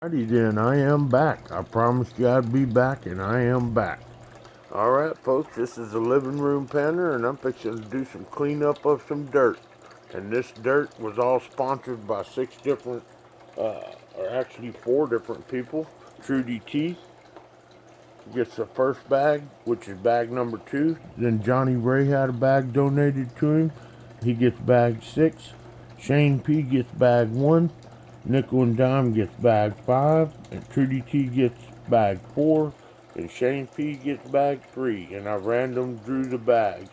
Alrighty then, I am back. I promised you I'd be back, and I am back. Alright, folks, this is the living room panner, and I'm fixing to do some cleanup of some dirt. And this dirt was all sponsored by or actually four different people. Trudy T gets the first bag, which is bag number 2. Then Johnny Ray had a bag donated to him. He gets bag 6. Shane P gets bag 1. Nickel and Dime gets bag 5. And Trudy T gets bag 4. And Shane P gets bag 3. And I random drew the bags.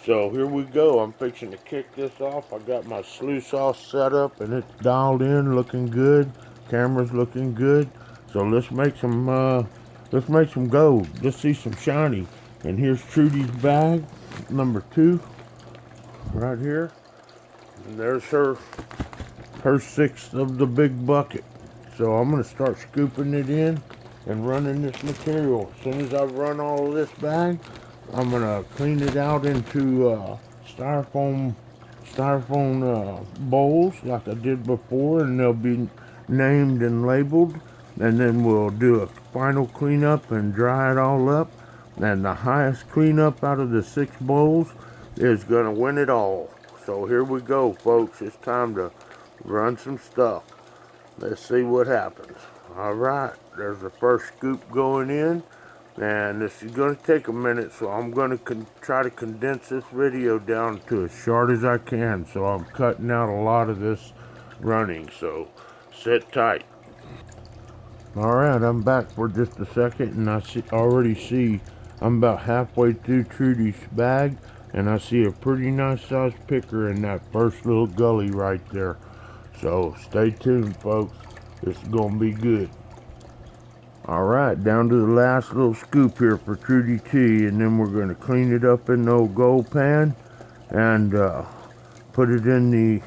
So here we go. I'm fixing to kick this off. I got my sluice all set up and it's dialed in, looking good. Camera's looking good. So let's make some gold. Let's see some shiny. And here's Trudy's bag, number 2, right here. And there's her sixth of the big bucket. So I'm gonna start scooping it in and running this material. As soon as I run all of this bag, I'm gonna clean it out into styrofoam bowls like I did before, and they'll be named and labeled. And then we'll do a final cleanup and dry it all up. And the highest cleanup out of the 6 bowls is gonna win it all. So here we go, folks. It's time to run some stuff. Let's see what happens. Alright, there's the first scoop going in. And this is going to take a minute, so I'm going to try to condense this video down to as short as I can. So I'm cutting out a lot of this running, so sit tight. Alright, I'm back for just a second, and already see I'm about halfway through Trudy's bag, and I see a pretty nice sized picker in that first little gully right there. So stay tuned, folks. This is going to be good. Alright, down to the last little scoop here for Trudy T, and then we're going to clean it up in the old gold pan and put the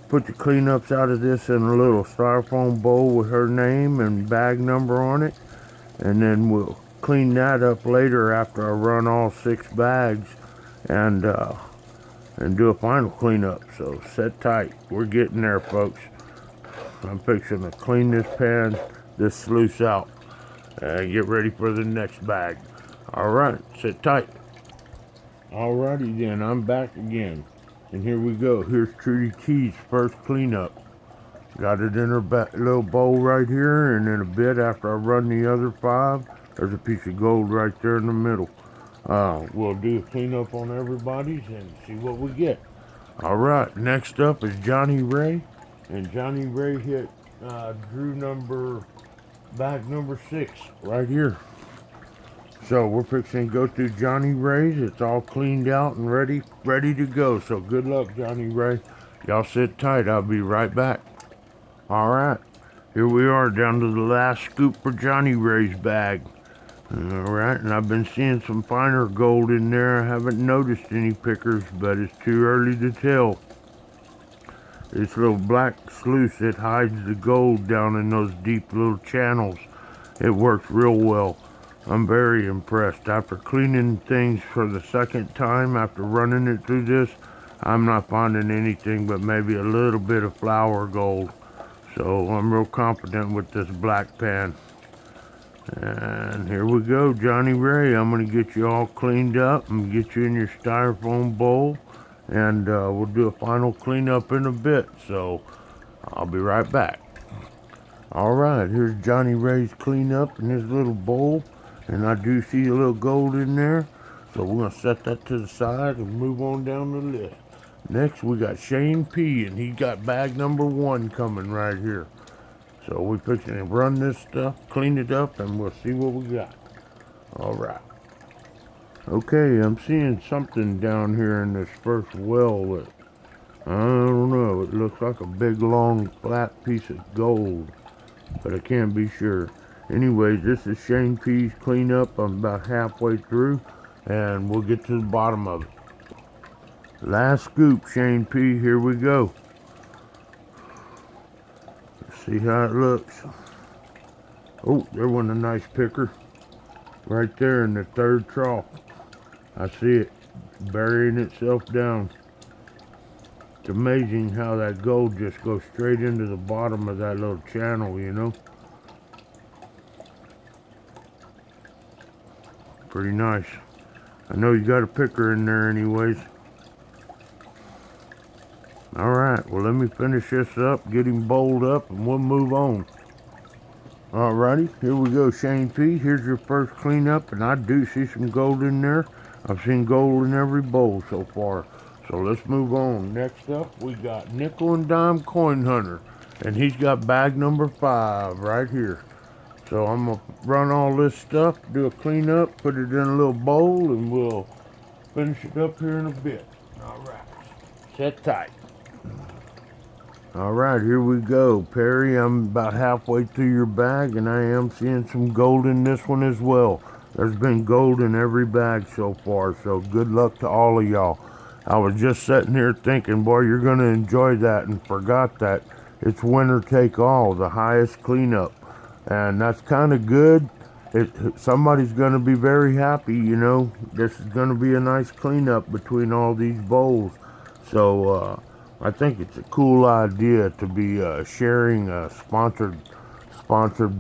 cleanups out of this in a little styrofoam bowl with her name and bag number on it, and then we'll clean that up later after I run all 6 bags and do a final cleanup. So sit tight, we're getting there, folks. I'm fixing to clean this sluice out and get ready for the next bag. Alright, sit tight. Alrighty then, I'm back again. And here we go. Here's Trudy T's first cleanup. Got it in her little bowl right here, and in a bit after I run the other 5, there's a piece of gold right there in the middle. We'll do a cleanup on everybody's and see what we get. Alright, next up is Johnny Ray. And Johnny Ray hit bag number 6 right here. So we're fixing to go through Johnny Ray's. It's all cleaned out and ready to go. So good luck, Johnny Ray. Y'all sit tight. I'll be right back. Alright, here we are down to the last scoop for Johnny Ray's bag. Alright, and I've been seeing some finer gold in there. I haven't noticed any pickers, but it's too early to tell. This little black sluice, it hides the gold down in those deep little channels. It works real well. I'm very impressed. After cleaning things for the second time, after running it through this, I'm not finding anything but maybe a little bit of flour gold. So I'm real confident with this black pan. And here we go, Johnny Ray. I'm going to get you all cleaned up and get you in your styrofoam bowl. And we'll do a final cleanup in a bit. So I'll be right back. Alright, here's Johnny Ray's cleanup in his little bowl. And I do see a little gold in there. So we're going to set that to the side and move on down the list. Next, we got Shane P. And he got bag number 1 coming right here. So we're fixing to run this stuff, clean it up, and we'll see what we got. Alright. Okay, I'm seeing something down here in this first well that, I don't know, it looks like a big long flat piece of gold. But I can't be sure. Anyways, this is Shane P's cleanup. I'm about halfway through, and we'll get to the bottom of it. Last scoop, Shane P. Here we go. Let's see how it looks. Oh, there went a nice picker. Right there in the 3rd trough. I see it burying itself down. It's amazing how that gold just goes straight into the bottom of that little channel, you know? Pretty nice. I know you got a picker in there anyways. Alright, well let me finish this up, get him bowled up, and we'll move on. Alrighty, here we go, Shane P. Here's your first cleanup, and I do see some gold in there. I've seen gold in every bowl so far. So let's move on. Next up, we got Nickel and Dime Coin Hunter, and he's got bag number 5 right here. So I'm going to run all this stuff, do a cleanup, put it in a little bowl, and we'll finish it up here in a bit. Alright, set tight. Alright, here we go. Perry, I'm about halfway through your bag, and I am seeing some gold in this one as well. There's been gold in every bag so far, so good luck to all of y'all. I was just sitting here thinking, boy, you're going to enjoy that, and forgot that it's winner take all, the highest cleanup. And that's kind of good. Somebody's going to be very happy, you know. This is going to be a nice cleanup between all these bowls. So, I think it's a cool idea to be sharing a sponsored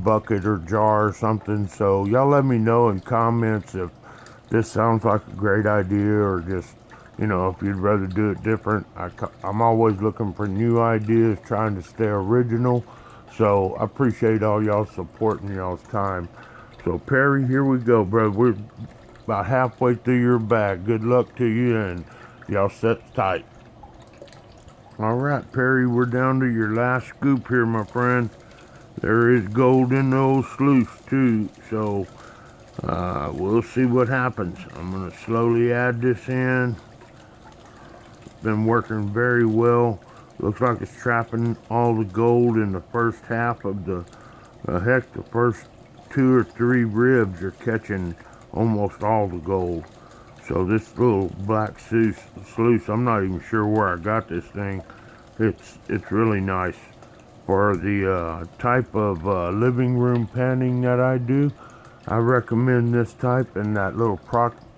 bucket or jar or something. So y'all let me know in comments if this sounds like a great idea, or just, you know, if you'd rather do it different. I'm always looking for new ideas, trying to stay original. So I appreciate all y'all supporting y'all's time. So Perry, here we go, bro. We're about halfway through your bag. Good luck to you, and y'all set tight. Alright, Perry, we're down to your last scoop here, my friend. There is gold in the old sluice, too, so we'll see what happens. I'm going to slowly add this in. It's been working very well. Looks like it's trapping all the gold in the first half of the first 2 or 3 ribs are catching almost all the gold. So this little black sluice, I'm not even sure where I got this thing. It's really nice. For the type of living room panning that I do, I recommend this type, and that little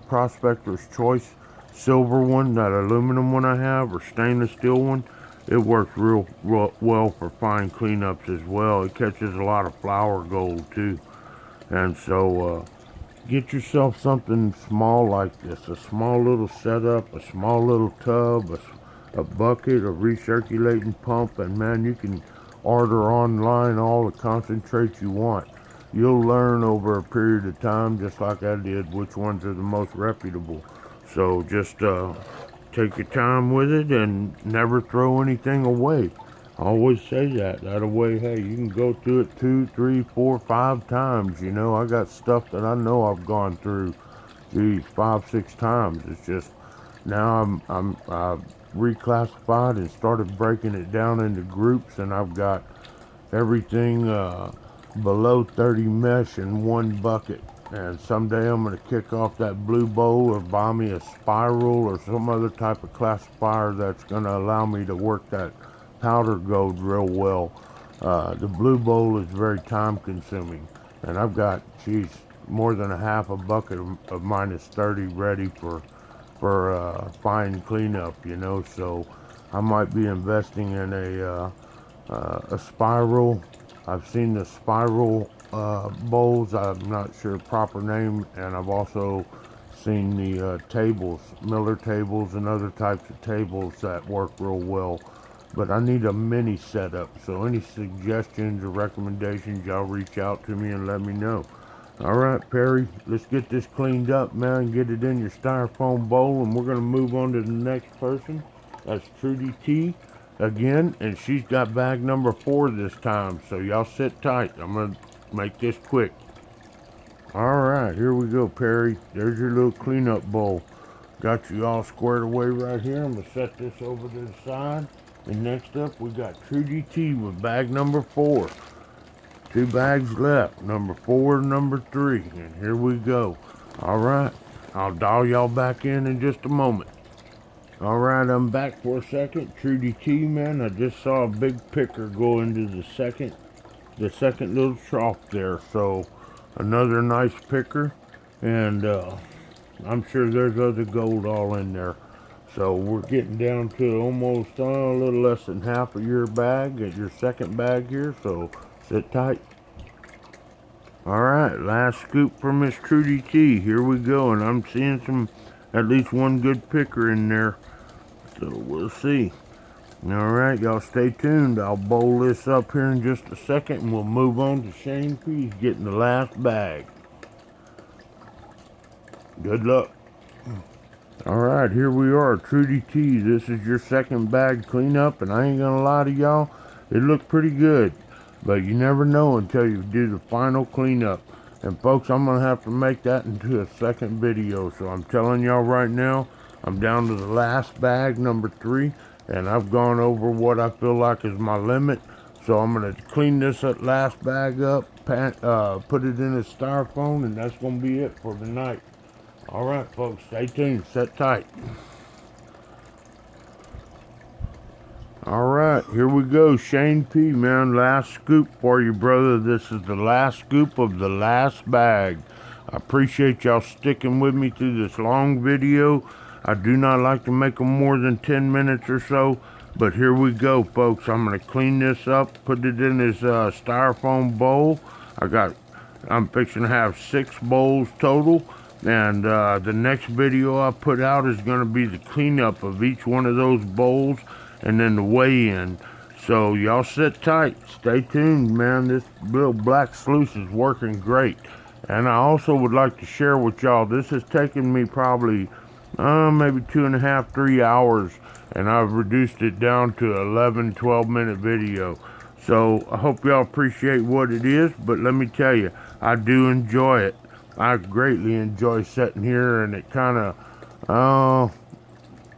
Prospector's Choice silver one, that aluminum one I have, or stainless steel one. It works real well for fine cleanups as well. It catches a lot of flour gold too. And so get yourself something small like this, a small little setup, a small little tub, a bucket, a recirculating pump, and man, you can order online all the concentrates you want. You'll learn over a period of time, just like I did, which ones are the most reputable. So just take your time with it and never throw anything away. I always say that way, hey, you can go through it 2, 3, 4, 5 times. You know, I got stuff that I know I've gone through these 5, 6 times. It's just now I've reclassified and started breaking it down into groups, and I've got everything below 30 mesh in one bucket. And someday I'm going to kick off that blue bowl, or buy me a spiral or some other type of classifier that's going to allow me to work that powder gold real well. The blue bowl is very time consuming, and I've got, more than a half a bucket of minus 30 ready for fine cleanup, you know. So I might be investing in a spiral. I've seen the spiral bowls. I'm not sure the proper name, and I've also seen the tables, Miller tables, and other types of tables that work real well. But I need a mini setup, so any suggestions or recommendations, y'all reach out to me and let me know. Alright, Perry, let's get this cleaned up, man, get it in your styrofoam bowl, and we're going to move on to the next person. That's Trudy T again, and she's got bag number 4 this time, so y'all sit tight. I'm going to make this quick. Alright, here we go, Perry. There's your little cleanup bowl. Got you all squared away right here. I'm going to set this over to the side. And next up, we got Trudy T with bag number 4. 2 bags left, number 4 and number 3. And here we go. Alright, I'll dial y'all back in just a moment. Alright, I'm back for a second. Trudy T, man, I just saw a big picker go into the second little trough there. So, another nice picker. And I'm sure there's other gold all in there. So we're getting down to almost a little less than half of your bag at your second bag here, so sit tight. Alright, last scoop from Miss Trudy T. Here we go, and I'm seeing at least one good picker in there. So we'll see. Alright, y'all stay tuned. I'll bowl this up here in just a second, and we'll move on to Shane P. He's getting the last bag. Good luck. Alright, here we are, Trudy T. This is your second bag cleanup, and I ain't gonna lie to y'all, it looked pretty good. But you never know until you do the final cleanup. And folks, I'm gonna have to make that into a second video. So I'm telling y'all right now, I'm down to the last bag, number 3, and I've gone over what I feel like is my limit. So I'm gonna clean this last bag up, put it in a styrofoam, and that's gonna be it for tonight. Alright folks, stay tuned, sit tight. Alright, here we go, Shane P, man, last scoop for you, brother. This is the last scoop of the last bag. I appreciate y'all sticking with me through this long video. I do not like to make them more than 10 minutes or so, but here we go, folks. I'm going to clean this up, put it in this styrofoam bowl. I'm fixing to have 6 bowls total. And the next video I put out is going to be the cleanup of each one of those bowls and then the weigh-in. So y'all sit tight, stay tuned, man. This little black sluice is working great. And I also would like to share with y'all, this has taken me probably maybe 2.5, 3 hours, and I've reduced it down to 11, 12-minute video. So I hope y'all appreciate what it is, but let me tell you, I do enjoy it. I greatly enjoy sitting here, and it kind of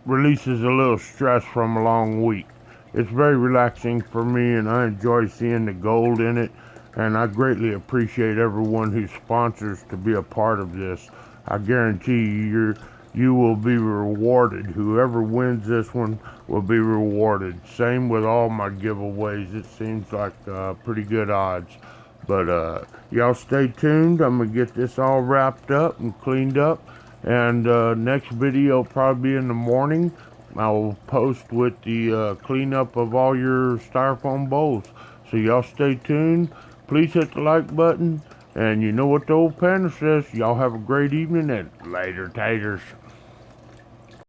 releases a little stress from a long week. It's very relaxing for me, and I enjoy seeing the gold in it, and I greatly appreciate everyone who sponsors to be a part of this. I guarantee you will be rewarded. Whoever wins this one will be rewarded. Same with all my giveaways. It seems like pretty good odds. But y'all stay tuned. I'm going to get this all wrapped up and cleaned up. And next video will probably be in the morning. I will post with the cleanup of all your styrofoam bowls. So y'all stay tuned. Please hit the like button. And you know what the old panda says. Y'all have a great evening and later taters.